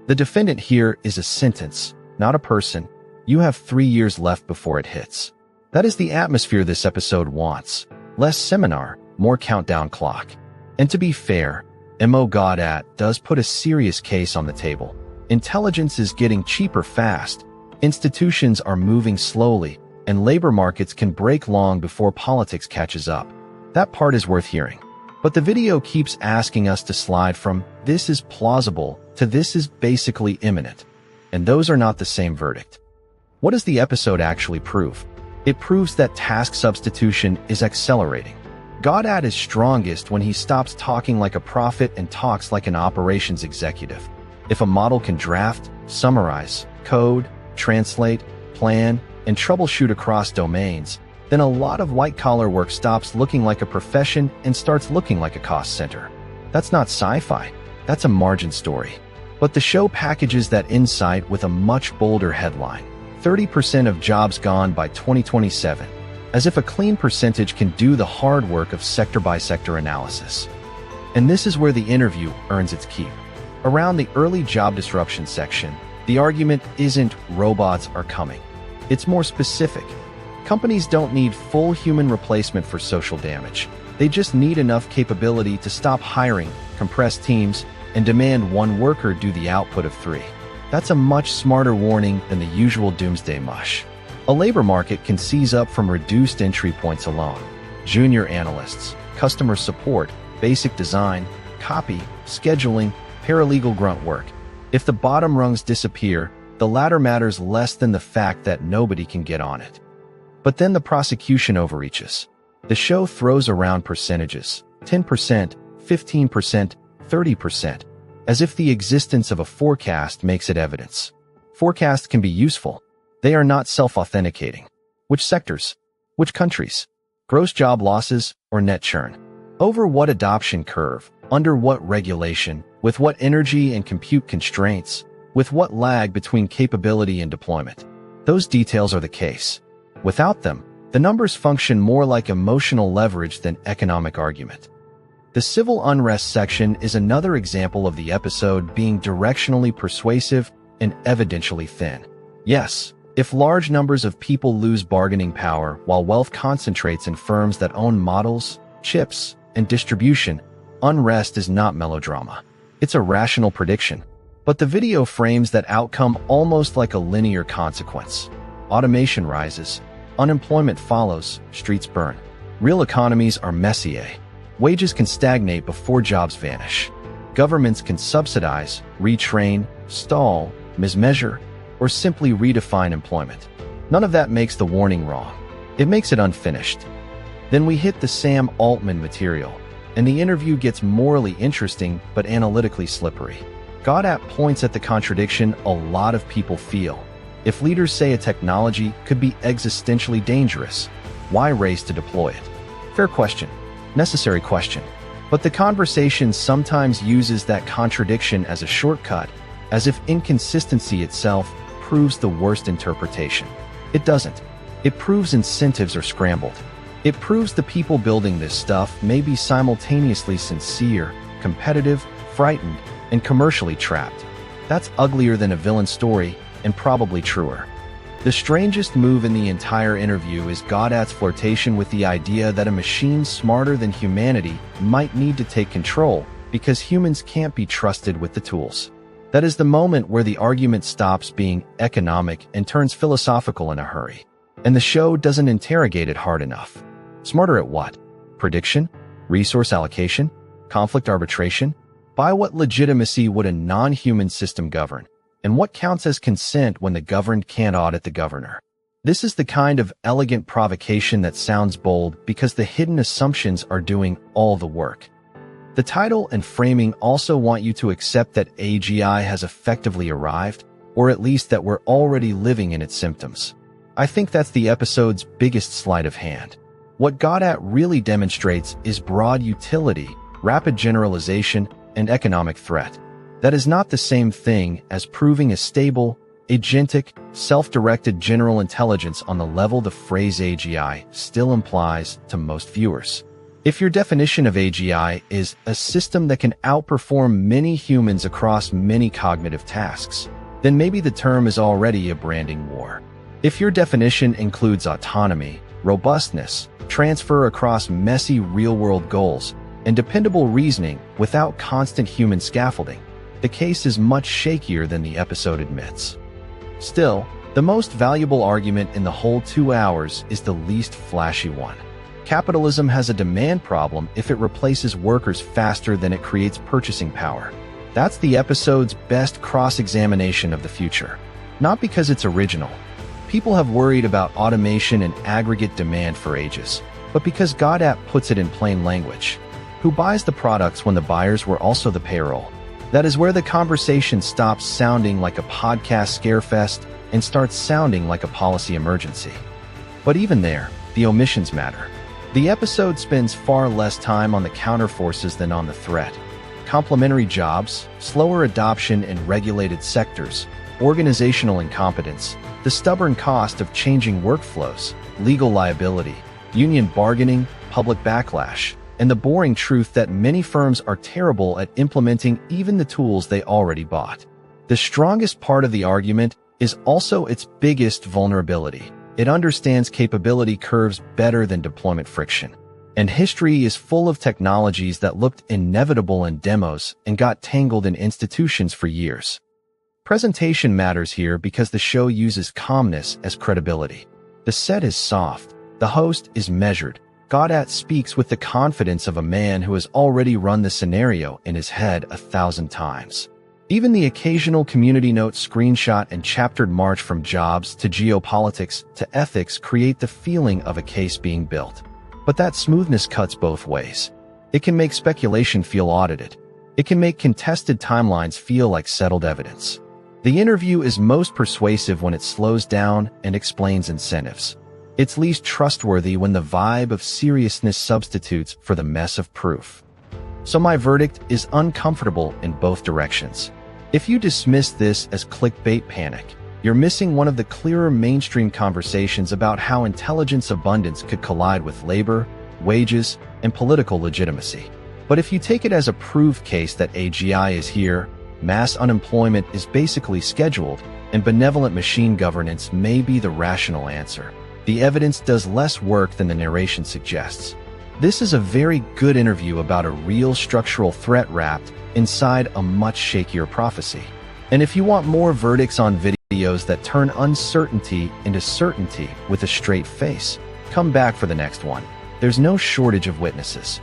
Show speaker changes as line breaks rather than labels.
The defendant here is a sentence, not a person. You have 3 years left before it hits. That is the atmosphere this episode wants. Less seminar, more countdown clock. And to be fair, Gawdat does put a serious case on the table. Intelligence is getting cheaper fast, institutions are moving slowly, and labor markets can break long before politics catches up. That part is worth hearing. But the video keeps asking us to slide from "this is plausible" to "this is basically imminent." And those are not the same verdict. What does the episode actually prove? It proves that task substitution is accelerating. Gawdat is strongest when he stops talking like a prophet and talks like an operations executive. If a model can draft, summarize, code, translate, plan, and troubleshoot across domains, then a lot of white-collar work stops looking like a profession and starts looking like a cost center. That's not sci-fi, that's a margin story. But the show packages that insight with a much bolder headline: 30% of jobs gone by 2027, as if a clean percentage can do the hard work of sector-by-sector analysis. And this is where the interview earns its keep. Around the early job disruption section, the argument isn't "robots are coming." It's more specific. Companies don't need full human replacement for social damage. They just need enough capability to stop hiring, compress teams, and demand one worker do the output of 3. That's a much smarter warning than the usual doomsday mush. A labor market can seize up from reduced entry points alone. Junior analysts, customer support, basic design, copy, scheduling, paralegal grunt work. If the bottom rungs disappear, the latter matters less than the fact that nobody can get on it. But then the prosecution overreaches. The show throws around percentages: 10%, 15%, 30%, as if the existence of a forecast makes it evidence. Forecasts can be useful. They are not self-authenticating. Which sectors? Which countries? Gross job losses or net churn? Over what adoption curve? Under what regulation? With what energy and compute constraints? With what lag between capability and deployment? Those details are the case. Without them, the numbers function more like emotional leverage than economic argument. The civil unrest section is another example of the episode being directionally persuasive and evidentially thin. Yes, if large numbers of people lose bargaining power while wealth concentrates in firms that own models, chips, and distribution, unrest is not melodrama. It's a rational prediction. But the video frames that outcome almost like a linear consequence. Automation rises, unemployment follows, streets burn. Real economies are messier. Wages can stagnate before jobs vanish. Governments can subsidize, retrain, stall, mismeasure, or simply redefine employment. None of that makes the warning wrong. It makes it unfinished. Then we hit the Sam Altman material, and the interview gets morally interesting but analytically slippery. Gawdat points at the contradiction a lot of people feel. If leaders say a technology could be existentially dangerous, why race to deploy it? Fair question. Necessary question. But the conversation sometimes uses that contradiction as a shortcut, as if inconsistency itself proves the worst interpretation. It doesn't. It proves incentives are scrambled. It proves the people building this stuff may be simultaneously sincere, competitive, frightened, and commercially trapped. That's uglier than a villain story, and probably truer. The strangest move in the entire interview is Gawdat's flirtation with the idea that a machine smarter than humanity might need to take control because humans can't be trusted with the tools. That is the moment where the argument stops being economic and turns philosophical in a hurry. And the show doesn't interrogate it hard enough. Smarter at what? Prediction? Resource allocation? Conflict arbitration? By what legitimacy would a non-human system govern? And what counts as consent when the governed can't audit the governor? This is the kind of elegant provocation that sounds bold because the hidden assumptions are doing all the work. The title and framing also want you to accept that AGI has effectively arrived, or at least that we're already living in its symptoms. I think that's the episode's biggest sleight of hand. What Gawdat really demonstrates is broad utility, rapid generalization, and economic threat. That is not the same thing as proving a stable, agentic, self-directed general intelligence on the level the phrase AGI still implies to most viewers. If your definition of AGI is a system that can outperform many humans across many cognitive tasks, then maybe the term is already a branding war. If your definition includes autonomy, robustness, transfer across messy real-world goals, and dependable reasoning without constant human scaffolding, the case is much shakier than the episode admits. Still, the most valuable argument in the whole 2 hours is the least flashy one. Capitalism has a demand problem if it replaces workers faster than it creates purchasing power. That's the episode's best cross-examination of the future. Not because it's original. People have worried about automation and aggregate demand for ages, but because Gawdat puts it in plain language. Who buys the products when the buyers were also the payroll? That is where the conversation stops sounding like a podcast scarefest and starts sounding like a policy emergency. But even there, the omissions matter. The episode spends far less time on the counterforces than on the threat. Complementary jobs, slower adoption in regulated sectors, organizational incompetence, the stubborn cost of changing workflows, legal liability, union bargaining, public backlash, and the boring truth that many firms are terrible at implementing even the tools they already bought. The strongest part of the argument is also its biggest vulnerability. It understands capability curves better than deployment friction. And history is full of technologies that looked inevitable in demos and got tangled in institutions for years. Presentation matters here because the show uses calmness as credibility. The set is soft. The host is measured. Gawdat speaks with the confidence of a man who has already run the scenario in his head 1,000 times. Even the occasional community note screenshot and chaptered march from jobs to geopolitics to ethics create the feeling of a case being built. But that smoothness cuts both ways. It can make speculation feel audited. It can make contested timelines feel like settled evidence. The interview is most persuasive when it slows down and explains incentives. It's least trustworthy when the vibe of seriousness substitutes for the mess of proof. So my verdict is uncomfortable in both directions. If you dismiss this as clickbait panic, you're missing one of the clearer mainstream conversations about how intelligence abundance could collide with labor, wages, and political legitimacy. But if you take it as a proof case that AGI is here, mass unemployment is basically scheduled, and benevolent machine governance may be the rational answer, the evidence does less work than the narration suggests. This is a very good interview about a real structural threat wrapped inside a much shakier prophecy. And if you want more verdicts on videos that turn uncertainty into certainty with a straight face, come back for the next one. There's no shortage of witnesses.